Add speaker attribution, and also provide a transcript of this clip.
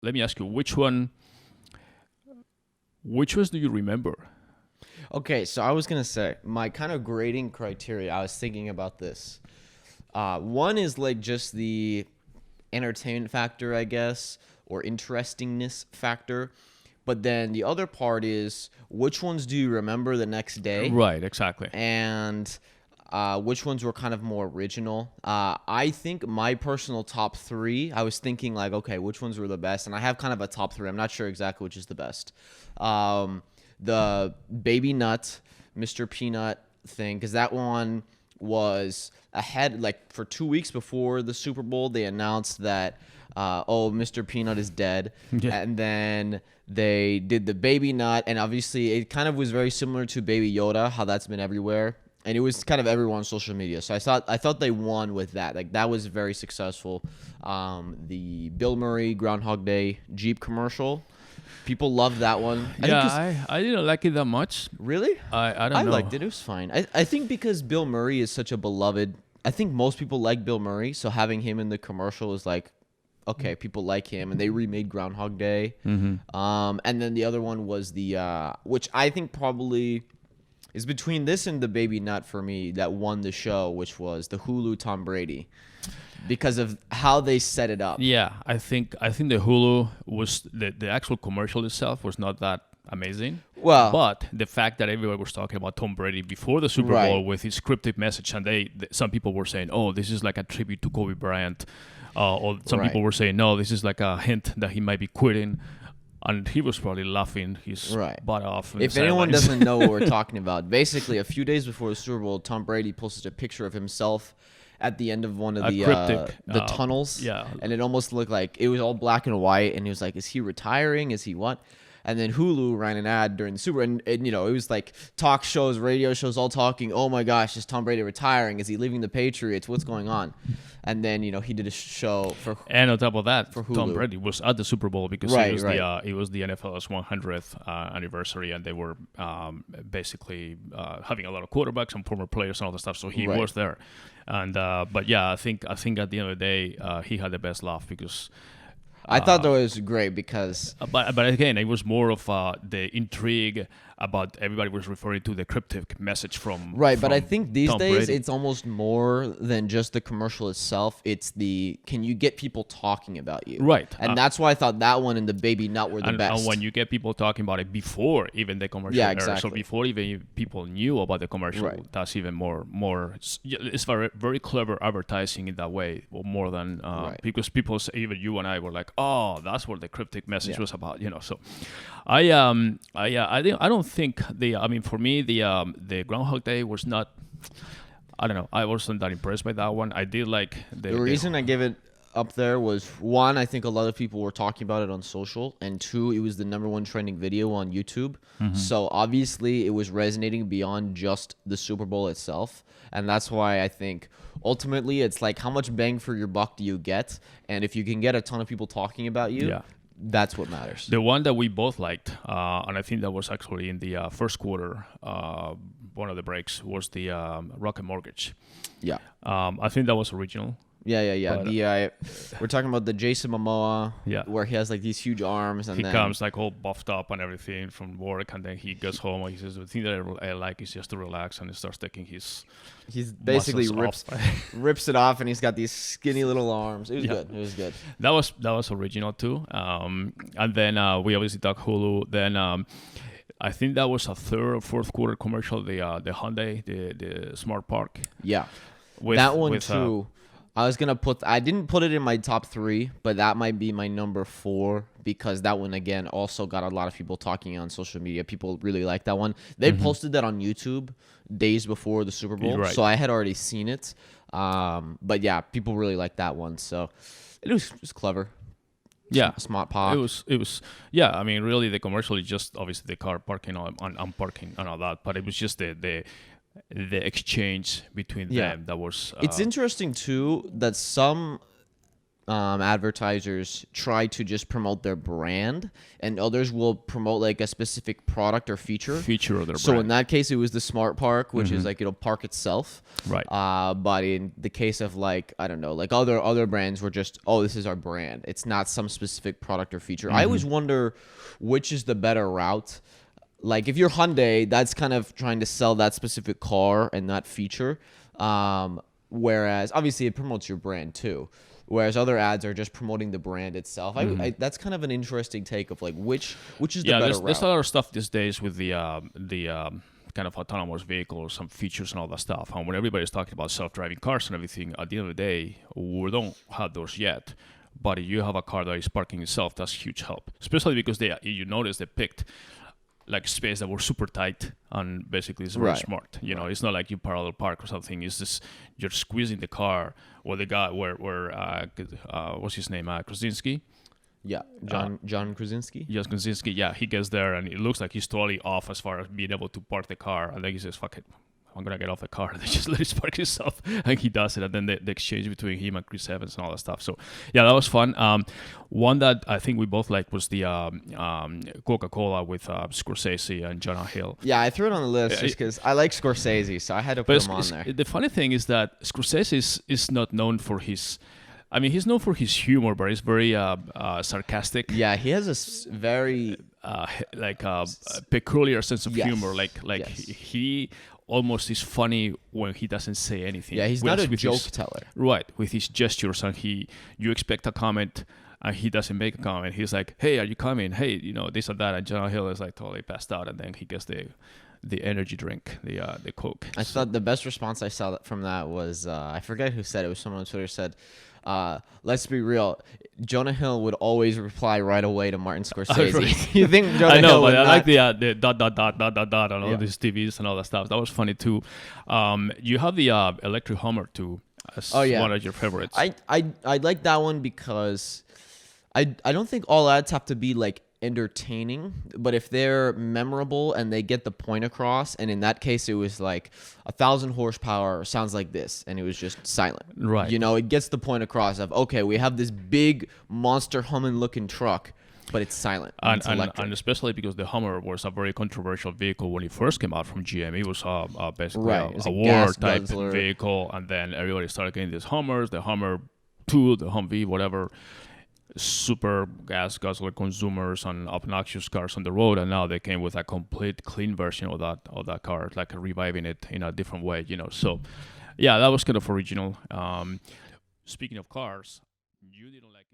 Speaker 1: let me ask you, which ones do you remember?
Speaker 2: Okay, so I was gonna say my kind of grading criteria. I was thinking about this. One is like just the entertainment factor, I guess, or interestingness factor. But then the other part is which ones do you remember the next day,
Speaker 1: Right, exactly.
Speaker 2: and which ones were kind of more original. I think my personal top three. I was thinking like, okay, which ones were the best, and I have kind of a top three. I'm not sure exactly which is the best. The Baby Nut, Mr. Peanut thing, because that one was ahead, like for 2 weeks before the Super Bowl. They announced that, Mr. Peanut is dead,
Speaker 1: Yeah.
Speaker 2: and then they did the Baby Nut, and obviously it kind of was very similar to Baby Yoda, how that's been everywhere. And it was kind of everywhere on social media, so I thought they won with that. Like that was very successful. The Bill Murray Groundhog Day Jeep commercial, people loved that one.
Speaker 1: I didn't like it that much.
Speaker 2: Really?
Speaker 1: I
Speaker 2: I
Speaker 1: don't know.
Speaker 2: liked it. It was fine. I think because Bill Murray is such a beloved. I think most people like Bill Murray, so having him in the commercial is like, okay, people like him, and they remade Groundhog Day. And then the other one was the which I think probably is between this and the Baby Nut for me that won the show, which was the Hulu Tom Brady, because of how they set it up.
Speaker 1: Yeah, I think the Hulu was the actual commercial itself was not that amazing.
Speaker 2: Well,
Speaker 1: But the fact that everybody was talking about Tom Brady before the Super
Speaker 2: Right.
Speaker 1: Bowl with his scripted message, and some people were saying, "Oh, this is like a tribute to Kobe Bryant," or some
Speaker 2: Right.
Speaker 1: people were saying, "No, this is like a hint that he might be quitting," and he was probably laughing his
Speaker 2: Right.
Speaker 1: butt off. in
Speaker 2: If
Speaker 1: the
Speaker 2: anyone
Speaker 1: sidelines.
Speaker 2: doesn't know what we're talking about, basically a few days before the Super Bowl, Tom Brady posted a picture of himself at the end of one of
Speaker 1: A
Speaker 2: the
Speaker 1: cryptic,
Speaker 2: tunnels.
Speaker 1: yeah.
Speaker 2: And it almost looked like it was all black and white, and he was like, "Is he retiring? Is he what?" And then Hulu ran an ad during the Super, and it was like talk shows, radio shows, all talking. Oh my gosh, is Tom Brady retiring? Is he leaving the Patriots? What's going on? And then he did a show for
Speaker 1: And on top of that,
Speaker 2: For
Speaker 1: Tom
Speaker 2: Hulu.
Speaker 1: Brady was at the Super Bowl because
Speaker 2: Right,
Speaker 1: it was the NFL's 100th anniversary, and they were basically having a lot of quarterbacks and former players and all that stuff. So he
Speaker 2: Right.
Speaker 1: was there, and but yeah, I think at the end of the day, he had the best laugh because.
Speaker 2: I thought that was great because
Speaker 1: But again, it was more of the intrigue about everybody was referring to the cryptic message from
Speaker 2: Right, but I
Speaker 1: from
Speaker 2: think these
Speaker 1: Tom
Speaker 2: days
Speaker 1: Brady.
Speaker 2: it's almost more than just the commercial itself. It's can you get people talking about you?
Speaker 1: Right.
Speaker 2: And that's why I thought that one and the Baby Nut were the best.
Speaker 1: And when you get people talking about it before even the commercial
Speaker 2: Yeah,
Speaker 1: airs, so
Speaker 2: exactly.
Speaker 1: before even people knew about the commercial,
Speaker 2: Right.
Speaker 1: that's even more. It's very very clever advertising in that way, more than
Speaker 2: Right.
Speaker 1: because people say, even you and I were like, oh, that's what the cryptic message
Speaker 2: Yeah.
Speaker 1: was about, So I don't think for me the Groundhog Day was not. I don't know. I wasn't that impressed by that one. I did like
Speaker 2: The reason I give it up there was, one, I think a lot of people were talking about it on social, and two, it was the #1 trending video on YouTube. So obviously it was resonating beyond just the Super Bowl itself. And that's why I think ultimately it's like, how much bang for your buck do you get? And if you can get a ton of people talking about you,
Speaker 1: Yeah.
Speaker 2: that's what matters.
Speaker 1: The one that we both liked, and I think that was actually in the first quarter, one of the breaks, was the Rocket Mortgage.
Speaker 2: Yeah.
Speaker 1: I think that was original.
Speaker 2: Yeah.
Speaker 1: But,
Speaker 2: We're talking about the Jason Momoa,
Speaker 1: Yeah.
Speaker 2: where he has like these huge arms, and
Speaker 1: He
Speaker 2: then
Speaker 1: comes like all buffed up and everything from work, and then he goes home and he says, the thing that I like is just to relax, and he starts taking his
Speaker 2: he's basically
Speaker 1: muscles off.
Speaker 2: rips it off, and he's got these skinny little arms. It was
Speaker 1: Yeah.
Speaker 2: good. It was good.
Speaker 1: That was original too. And then we obviously talked Hulu. Then I think that was a third or fourth quarter commercial. The Hyundai, the Smart Park.
Speaker 2: Yeah.
Speaker 1: With,
Speaker 2: That one
Speaker 1: with,
Speaker 2: too. I didn't put it in my top 3, but that might be my number 4 because that one again also got a lot of people talking on social media. People really like that one. They posted that on YouTube days before the Super Bowl,
Speaker 1: Right.
Speaker 2: so I had already seen it. But yeah, people really like that one. So it was clever.
Speaker 1: Yeah.
Speaker 2: Smart pop.
Speaker 1: It was yeah. I mean, really, the commercial is just obviously the car parking on unparking and all that, but it was just the exchange between
Speaker 2: Yeah.
Speaker 1: them that was.
Speaker 2: It's interesting too that some advertisers try to just promote their brand, and others will promote like a specific product or feature.
Speaker 1: Feature of their
Speaker 2: So in
Speaker 1: brand.
Speaker 2: that case, it was the smart park, which is like it'll park itself.
Speaker 1: Right.
Speaker 2: But in the case of like I don't know, like other brands were just, oh, this is our brand. It's not some specific product or feature. I always wonder which is the better route. Like if you're Hyundai, that's kind of trying to sell that specific car and that feature. Whereas obviously it promotes your brand too. Whereas other ads are just promoting the brand itself. That's kind of an interesting take of like which is the better route.
Speaker 1: There's a lot of stuff these days with the kind of autonomous vehicles, some features and all that stuff. And when everybody's talking about self-driving cars and everything, at the end of the day, we don't have those yet. But if you have a car that is parking itself, that's huge help. Especially because you notice they picked like space that were super tight and basically it's very
Speaker 2: Right.
Speaker 1: smart. You know, it's not like you parallel park or something. It's just you're squeezing the car. Or the guy where what's his name? Krasinski.
Speaker 2: Yeah, John Krasinski.
Speaker 1: Yes, Krasinski. Yeah, he gets there and it looks like he's totally off as far as being able to park the car. And then he says, "Fuck it, I'm gonna get off the car." And they just let it park itself, and he does it. And then the exchange between him and Chris Evans and all that stuff. So yeah, that was fun. One that I think we both liked was the Coca-Cola with Scorsese and Jonah Hill.
Speaker 2: Yeah, I threw it on the list just because I like Scorsese, so I had to put him on there.
Speaker 1: The funny thing is that Scorsese is not known for his. I mean, he's known for his humor, but he's very sarcastic.
Speaker 2: Yeah, he has a very
Speaker 1: Peculiar sense of
Speaker 2: Yes.
Speaker 1: humor. Like
Speaker 2: Yes.
Speaker 1: he almost is funny when he doesn't say anything.
Speaker 2: Yeah, he's not a
Speaker 1: with
Speaker 2: joke
Speaker 1: his,
Speaker 2: teller.
Speaker 1: Right, with his gestures, and you expect a comment and he doesn't make a comment. He's like, "Hey, are you coming? Hey, this or that." And Jonah Hill is like totally passed out, and then he gets the energy drink, the Coke.
Speaker 2: I thought the best response I saw from that was I forget who said it. It was someone on Twitter said, "Let's be real. Jonah Hill would always reply right away to Martin Scorsese."
Speaker 1: Right.
Speaker 2: You think Jonah
Speaker 1: I know,
Speaker 2: Hill
Speaker 1: but
Speaker 2: would
Speaker 1: I
Speaker 2: not?
Speaker 1: like the dot on all
Speaker 2: Yeah.
Speaker 1: these TVs and all that stuff. That was funny too. You have the electric Hummer too, as
Speaker 2: Oh, yeah.
Speaker 1: one of your favorites.
Speaker 2: I like that one because I don't think all ads have to be like entertaining, but if they're memorable and they get the point across, and in that case it was like 1,000 horsepower sounds like this, and it was just silent.
Speaker 1: Right.
Speaker 2: It gets the point across of, okay, we have this big monster humming looking truck, but it's silent. And it's electric.
Speaker 1: And especially because the Hummer was a very controversial vehicle when it first came out from GM. It was basically
Speaker 2: Right. It was
Speaker 1: a
Speaker 2: a
Speaker 1: war
Speaker 2: gas
Speaker 1: type
Speaker 2: guzzler.
Speaker 1: vehicle, and then everybody started getting these Hummers, the Hummer 2, the Humvee, whatever, super gas guzzler consumers and obnoxious cars on the road, and now they came with a complete clean version of that car, like reviving it in a different way. So, yeah, that was kind of original. Speaking of cars, you didn't like.